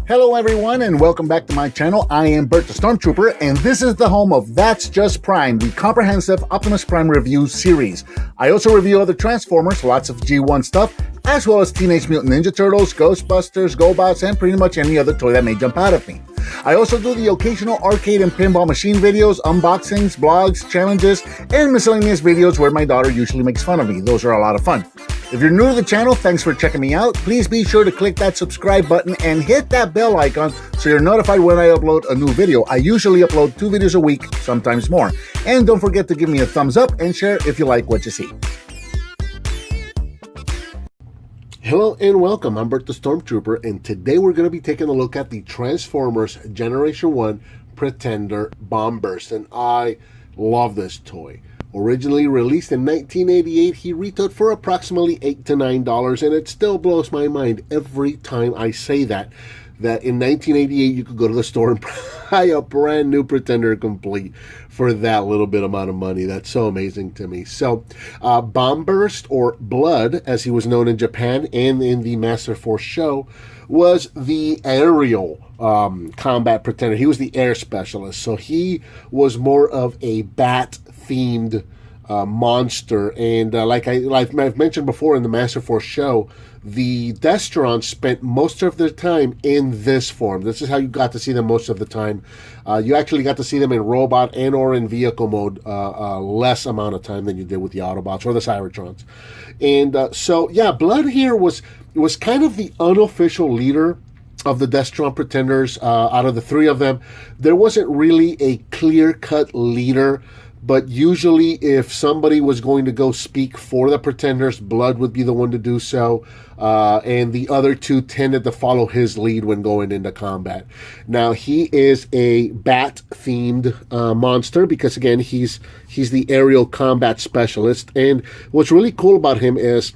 Hello everyone and welcome back to my channel. I am Bert the Stormtrooper and this is the home of That's Just Prime, the comprehensive Optimus Prime review series. I also review other Transformers, lots of G1 stuff, as well as Teenage Mutant Ninja Turtles, Ghostbusters, GoBots, and pretty much any other toy that may jump out at me. I also do the occasional arcade and pinball machine videos, unboxings, blogs, challenges, and miscellaneous videos where my daughter usually makes fun of me. Those are a lot of fun. If you're new to the channel, thanks for checking me out. Please be sure to click that subscribe button and hit that bell icon so you're notified when I upload a new video. I usually upload 2 videos a week, sometimes more. And don't forget to give me a thumbs up and share if you like what you see. Hello and welcome, I'm Bert the Stormtrooper, and today we're going to be taking a look at the Transformers Generation 1 Pretender Bomb Burst, and I love this toy. Originally released in 1988, he retailed for approximately $8 to $9, and it still blows my mind every time I say that in 1988 you could go to the store and buy a brand new Pretender complete for that little bit amount of money. That's so amazing to me. So Bomb Burst, or Blood as he was known in Japan and in the Master Force show, was the aerial combat Pretender. He was the air specialist, so he was more of a bat themed monster, and like I've mentioned before in the Master Force show, the Destrons spent most of their time in this form. This is how you got to see them most of the time. You actually got to see them in robot and or in vehicle mode less amount of time than you did with the Autobots or the Cybertrons. And so yeah, Blood here was kind of the unofficial leader of the Destron Pretenders. Out of the 3 of them, there wasn't really a clear-cut leader, but usually if somebody was going to go speak for the Pretenders, Blood would be the one to do so, and the other 2 tended to follow his lead when going into combat. Now, he is a bat-themed monster because, again, he's the aerial combat specialist, and what's really cool about him is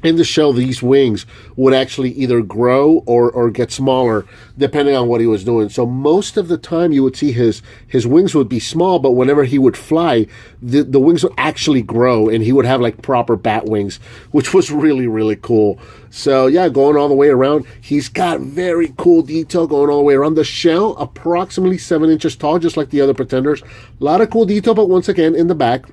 in the show, these wings would actually either grow or get smaller depending on what he was doing. So most of the time you would see his wings would be small, but whenever he would fly, the wings would actually grow and he would have like proper bat wings, which was really, really cool. So yeah, going all the way around, he's got very cool detail going all the way around. The shell, approximately 7 inches tall, just like the other Pretenders. A lot of cool detail, but once again, in the back,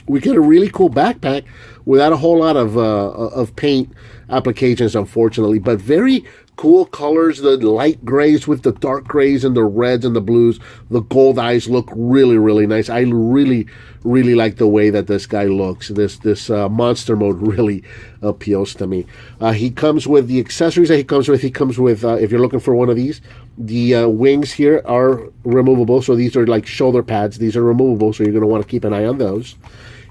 we get a really cool backpack without a whole lot of paint applications, unfortunately, but very cool colors. The light grays with the dark grays and the reds and the blues. The gold eyes look really, really nice. I really, really like the way that this guy looks. This monster mode really appeals to me. He comes with the accessories that he comes with. He comes with, if you're looking for one of these, the wings here are removable. So these are like shoulder pads. These are removable, so you're going to want to keep an eye on those.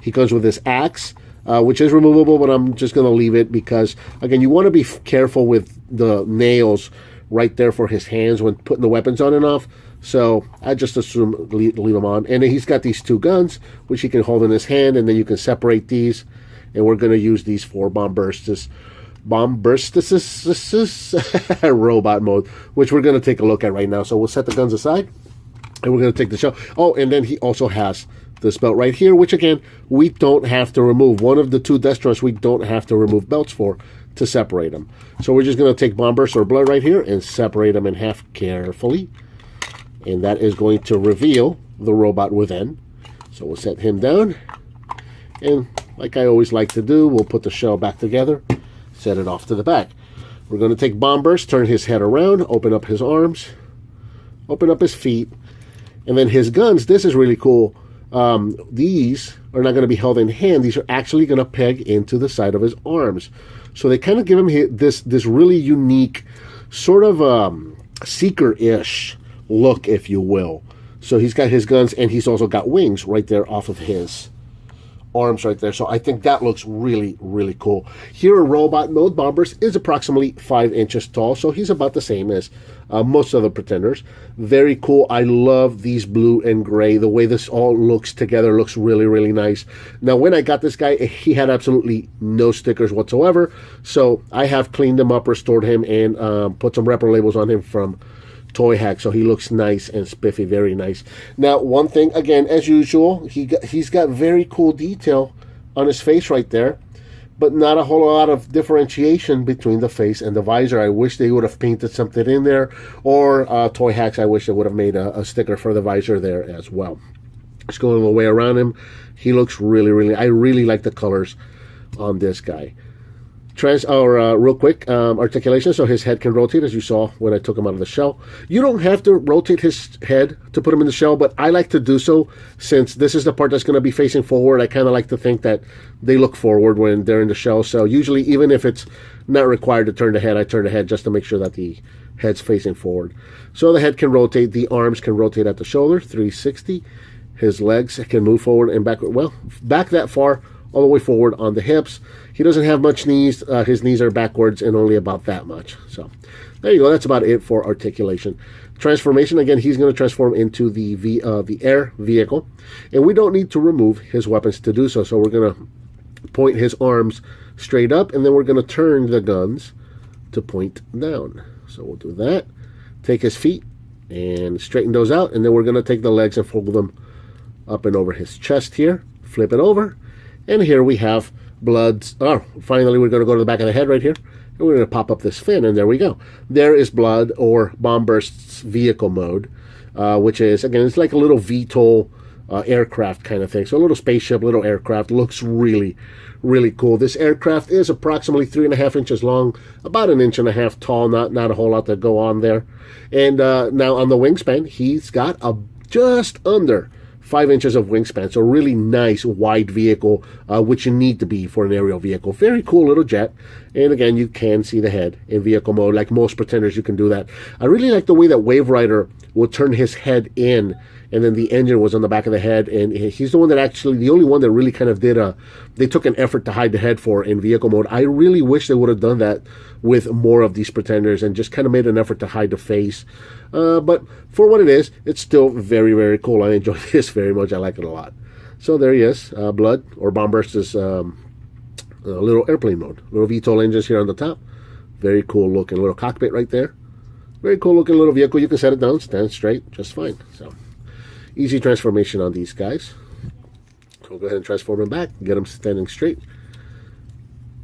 He comes with this axe, which is removable, but I'm just going to leave it because, again, you want to be careful with the nails right there for his hands when putting the weapons on and off. So I just assume leave them on. And then he's got these 2 guns, which he can hold in his hand, and then you can separate these. And we're going to use these for Bomb Bursts robot mode, which we're going to take a look at right now. So we'll set the guns aside, and we're going to take the shell. Oh, and then he also has this belt right here, which again, we don't have to remove. One of the 2 Destrons we don't have to remove belts for to separate them. So we're just going to take Bomb Burst or Blood right here and separate them in half carefully. And that is going to reveal the robot within. So we'll set him down. And like I always like to do, we'll put the shell back together, set it off to the back. We're going to take Bomb Burst, turn his head around, open up his arms, open up his feet, and then his guns. This is really cool. These are not going to be held in hand. These are actually going to peg into the side of his arms. So they kind of give him this really unique sort of Seeker-ish look, if you will. So he's got his guns, and he's also got wings right there off of his arms right there. So I think that looks really, really cool. Here in robot mode, Bomb Burst is approximately 5 inches tall, so he's about the same as most of the Pretenders. Very cool. I love these blue and gray. The way this all looks together looks really, really nice. Now, when I got this guy, he had absolutely no stickers whatsoever, so I have cleaned him up, restored him, and put some repro labels on him from Toy Hack, so he looks nice and spiffy, very nice. Now, one thing, again, as usual, he's got very cool detail on his face right there, but not a whole lot of differentiation between the face and the visor. I wish they would have painted something in there, or Toy Hacks, I wish they would have made a sticker for the visor there as well. Just going the way around him, he looks really, I really like the colors on this guy. Real quick, articulation, so his head can rotate, as you saw when I took him out of the shell. You don't have to rotate his head to put him in the shell, but I like to do so since this is the part that's going to be facing forward. I kind of like to think that they look forward when they're in the shell, so usually, even if it's not required to turn the head, I turn the head just to make sure that the head's facing forward. So the head can rotate, the arms can rotate at the shoulder, 360. His legs can move forward and backward, well, back that far, all the way forward on the hips. He doesn't have much knees. His knees are backwards and only about that much. So there you go. That's about it for articulation. Transformation, again, he's going to transform into the air vehicle. And we don't need to remove his weapons to do so. So we're going to point his arms straight up, and then we're going to turn the guns to point down. So we'll do that. Take his feet and straighten those out. And then we're going to take the legs and fold them up and over his chest here. Flip it over. And here we have Blood's, finally we're going to go to the back of the head right here. And we're going to pop up this fin, and there we go. There is Blood, or Bomb Burst's vehicle mode, which is, again, it's like a little VTOL aircraft kind of thing. So a little spaceship, little aircraft. Looks really cool. This aircraft is approximately 3.5 inches long, about 1.5 inches tall, not a whole lot to go on there. And now on the wingspan, he's got just under 5 inches of wingspan, so really nice wide vehicle, which you need to be for an aerial vehicle. Very cool little jet, and again, you can see the head in vehicle mode. Like most Pretenders, you can do that. I really like the way that Wave Rider will turn his head in, and then the engine was on the back of the head, and he's the one that actually, the only one that really kind of did they took an effort to hide the head for in vehicle mode. I really wish they would have done that with more of these Pretenders and just kind of made an effort to hide the face. But for what it is, it's still very cool. I enjoy this very much. I like it a lot. So there he is, Blood, or Bomb Burst is little airplane mode. Little VTOL engines here on the top. Very cool looking little cockpit right there. Very cool looking little vehicle. You can set it down, stand straight, just fine. So easy transformation on these guys. So we'll go ahead and transform them back, get them standing straight.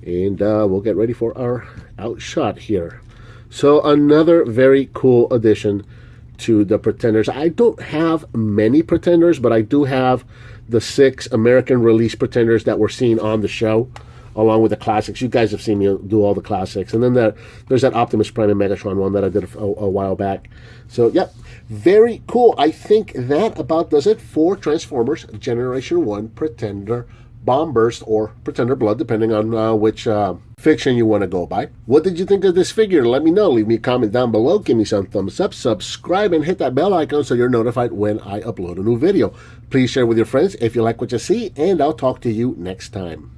And we'll get ready for our outshot here. So another very cool addition to the Pretenders. I don't have many Pretenders, but I do have the 6 American release Pretenders that we're seeing on the show, along with the classics. You guys have seen me do all the classics. And then there's that Optimus Prime and Megatron one that I did a while back. So, yep, very cool. I think that about does it for Transformers Generation 1 Pretender Bomb Burst, or Pretender Blood, depending on which fiction you want to go by. What did you think of this figure? Let me know. Leave me a comment down below. Give me some thumbs up. Subscribe and hit that bell icon so you're notified when I upload a new video. Please share with your friends if you like what you see, and I'll talk to you next time.